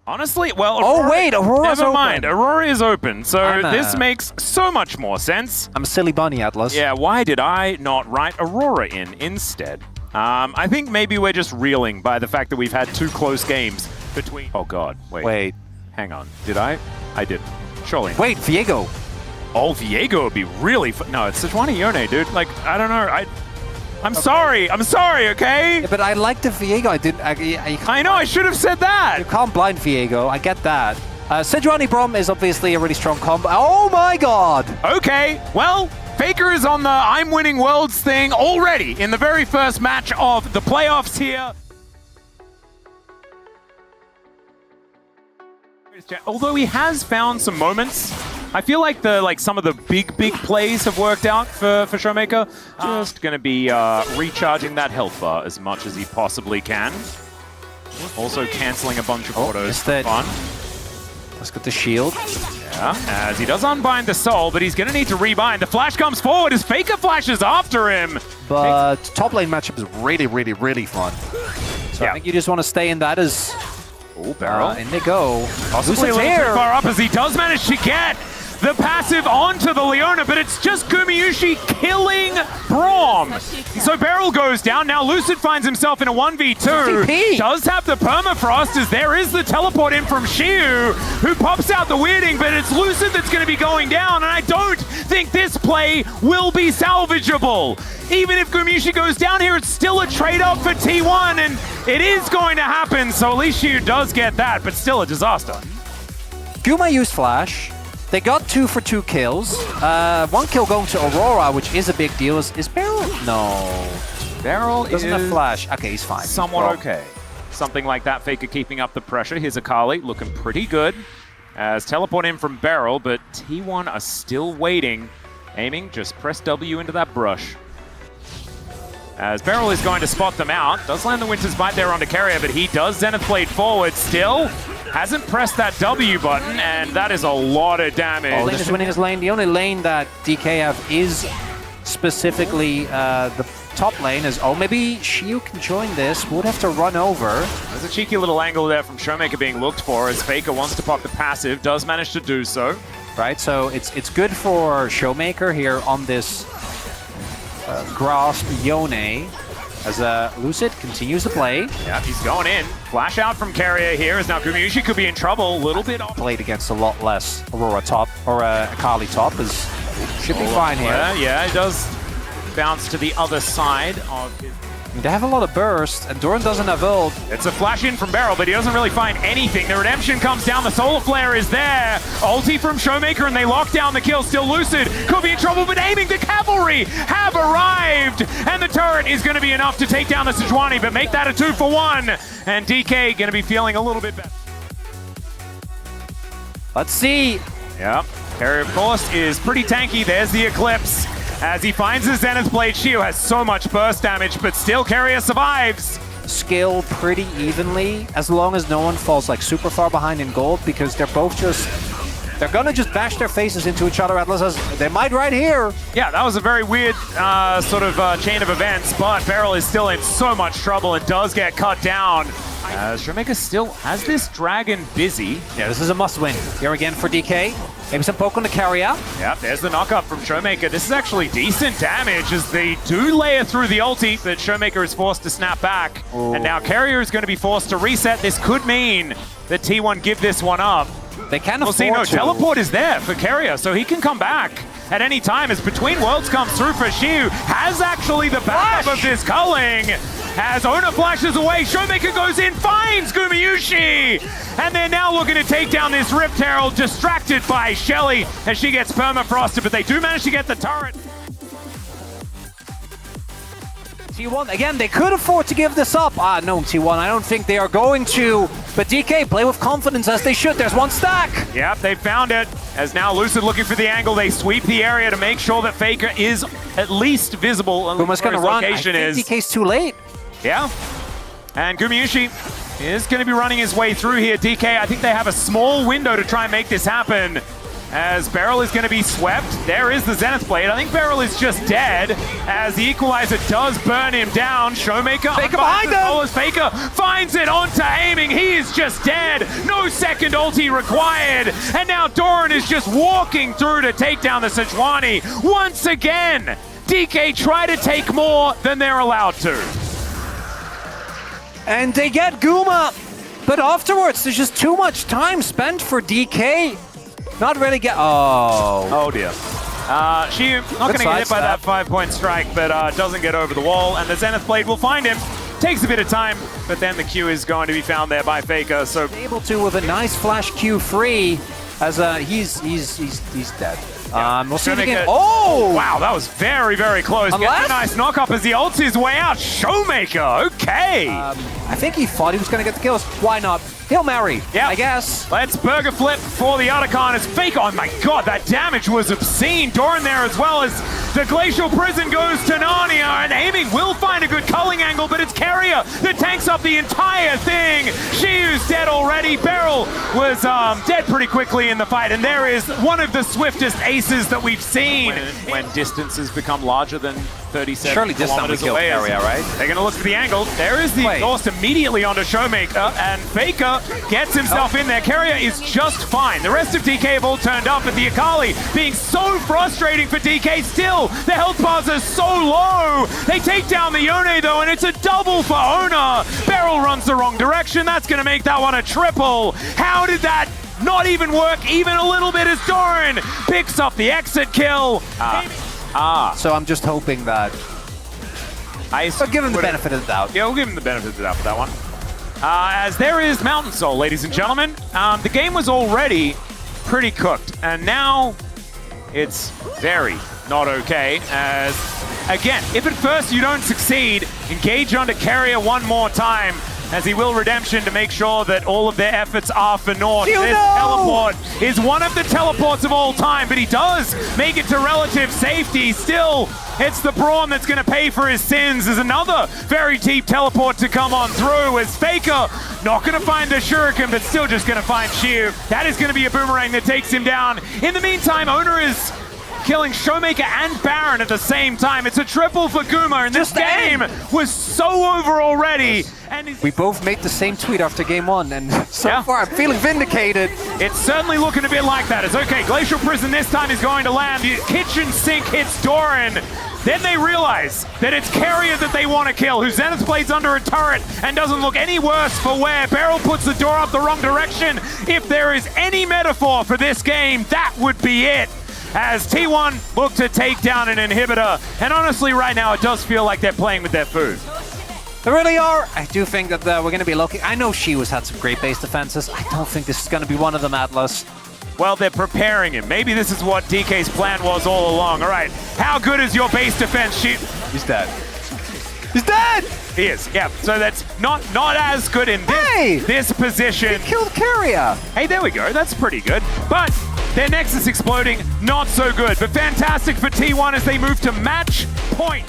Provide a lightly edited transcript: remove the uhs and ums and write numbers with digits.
Honestly, well, oh wait, Aurora's never open. mind. Aurora is open, so this makes so much more sense. I'm a silly bunny, Atlas. Yeah, why did I not write Aurora in instead? I think maybe we're just reeling by the fact that we've had 2 close games between... Oh god, wait. Hang on, did I? I didn't. Surely not. Wait, Viego. Oh, Viego would be really no, it's Sejuani Yone, dude. Like, I don't know, I'm sorry, okay? Yeah, but I like the Viego. I know, I should have said that. You can't blind Viego. I get that. Sejuani Braum is obviously a really strong combo. Oh my god! Okay, well, Faker is on the I'm winning worlds thing already in the very first match of the playoffs here. Although he has found some moments, I feel like some of the big plays have worked out for Showmaker. Just gonna be recharging that health bar as much as he possibly can. Also canceling a bunch of autos. Fun. Let's get the shield. Yeah, as he does unbind the soul, but he's gonna need to rebind. The flash comes forward as Faker flashes after him. But top lane matchup is really fun. So I think you just want to stay in that as... Oh, Barrel. And they go. Possibly a little too far up as he does manage to get the passive onto the Leona, but it's just Gumayusi killing Braum. So Beryl goes down. Now Lucid finds himself in a 1v2. DP. Does have the permafrost as there is the teleport in from Shiu, who pops out the weirding, but it's Lucid that's going to be going down, and I don't think this play will be salvageable. Even if Gumayusi goes down here, it's still a trade-off for T1, and it is going to happen, so at least Shiu does get that, but still a disaster. Guma used flash. They got 2 for 2 kills. 1 kill going to Aurora, which is a big deal. Is Beryl? No. Beryl doesn't have flash. Okay, he's fine. Somewhat okay. Something like that, Faker keeping up the pressure. Here's Akali looking pretty good. As teleport in from Beryl, but T1 are still waiting. Aiming, just press W into that brush. As Beryl is going to spot them out. Does land the Winter's Bite there onto Carrier, but he does Zenith Blade forward still. Hasn't pressed that W button, and that is a lot of damage. Oh, Lane is winning his lane. The only lane that DK have is specifically the top lane. Maybe Shiu can join this. Would have to run over. There's a cheeky little angle there from Showmaker being looked for as Faker wants to pop the passive. Does manage to do so. Right, so it's good for Showmaker here on this grasp Yone. As Lucid continues to play. Yeah, he's going in. Flash out from Carrier here as now Gumayusi could be in trouble. A little bit off. Played against a lot less Aurora top, or Akali top, should be fine here. Yeah, he does bounce to the other side of his... They have a lot of burst, and Doran doesn't have ult. It's a flash in from Beryl, but he doesn't really find anything. The redemption comes down, the solar flare is there. Ulti from Showmaker, and they lock down the kill. Still Lucid, could be in trouble, but aiming. The cavalry have arrived, and the turret is going to be enough to take down the Sejuani, but make that a 2-for-1. And DK going to be feeling a little bit better. Let's see. Yeah, Carrier, of course, is pretty tanky. There's the Eclipse. As he finds his Zenith Blade, Shiu has so much burst damage, but still Carrier survives. Scale pretty evenly, as long as no one falls like super far behind in gold, because they're both they're gonna just bash their faces into each other. Atlas says they might right here. Yeah, that was a very weird chain of events, but Beryl is still in so much trouble and does get cut down. Showmaker still has this dragon busy. Yeah, this is a must-win. Here again for DK. Maybe some poke on the carrier. Yeah, there's the knock-up from Showmaker. This is actually decent damage as they do layer through the ulti, but Showmaker is forced to snap back. Ooh. And now Carrier is going to be forced to reset. This could mean that T1 give this one up. They can afford to. to. Teleport is there for Carrier, so he can come back at any time as Between Worlds comes through for Shiu. Has actually the backup of this culling. As Ona flashes away, Showmaker goes in, finds Gumayusi! And they're now looking to take down this Rift Herald, distracted by Shelly as she gets permafrosted, but they do manage to get the turret. T1, again, they could afford to give this up. No, T1, I don't think they are going to. But DK, play with confidence as they should. There's one stack. Yep, they found it. As now Lucid looking for the angle, they sweep the area to make sure that Faker is at least visible. Guma's going to run. I think DK's too late. Yeah, and Gumayusi is going to be running his way through here. DK, I think they have a small window to try and make this happen. as Beryl is going to be swept. There is the Zenith Blade. I think Beryl is just dead as the Equalizer does burn him down. Showmaker Faker behind him! Faker finds it onto aiming. He is just dead. No second ulti required. And now Doran is just walking through to take down the Sejuani. Once again, DK try to take more than they're allowed to. And they get Guma, but afterwards there's just too much time spent for DK. Not really get. Oh dear. She not going to get hit by that 5-point strike, but doesn't get over the wall, and the Zenith Blade will find him. Takes a bit of time, but then the Q is going to be found there by Faker. So able to with a nice flash Q free, as he's dead. We'll see it again. Oh! Wow, that was very, very close. Gets a nice knock up as he ults his way out. Showmaker, okay. I think he thought he was going to get the kills. Why not? Hail Mary, I guess. Let's burger flip for the Otacon as Faker. Oh my god, that damage was obscene. Doran there as well as the Glacial Prison goes to Narnia, and aiming will find a good culling angle, but it's Carrier that tanks up the entire thing. Shiu's dead already. Beryl was dead pretty quickly in the fight, and there is one of the swiftest aces that we've seen. When distances become larger than 37 Surely this time we kill Carrier, right? They're going to look for the angle. There is the exhaust immediately onto Showmaker, and Faker gets himself in there. Carrier is just fine. The rest of DK have all turned up, but the Akali being so frustrating for DK still. The health bars are so low. They take down the Yone though, and it's a double for Ona. Beryl runs the wrong direction. That's going to make that one a triple. How did that not even work even a little bit as Doran picks up the exit kill? So I'm just hoping that I'll give him the benefit of the doubt. Yeah, we'll give him the benefit of the doubt for that one. As there is Mountain Soul, ladies and gentlemen. The game was already pretty cooked, and now it's very not okay. As, again, if at first you don't succeed, engage onto Carrier one more time, as he will redemption to make sure that all of their efforts are for naught. This teleport is one of the teleports of all time, but he does make it to relative safety. Still, it's the Brawn that's going to pay for his sins. There's another very deep teleport to come on through as Faker not going to find the Shuriken, but still just going to find Shiu. That is going to be a boomerang that takes him down. In the meantime, Owner is killing Showmaker and Baron at the same time. It's a triple for Guma, and this game was so over already. And we both made the same tweet after game one, and so far I'm feeling vindicated. It's certainly looking a bit like that. It's okay, Glacial Prison this time is going to land. The kitchen sink hits Doran. Then they realize that it's Carrier that they want to kill, who Zenith Blade's under a turret and doesn't look any worse for wear. Beryl puts the door up the wrong direction. If there is any metaphor for this game, that would be it. As T1 look to take down an inhibitor. And honestly, right now, it does feel like they're playing with their food. They really are. I do think that we're going to be lucky. I know Shiu's had some great base defenses. I don't think this is going to be one of them, Atlas. Well, they're preparing him. Maybe this is what DK's plan was all along. All right, how good is your base defense, Shiu? He's dead. He's dead! He is, yeah. So that's not as good in this position. He killed Carrier. Hey, there we go. That's pretty good. But their Nexus exploding, not so good. But fantastic for T1 as they move to match point.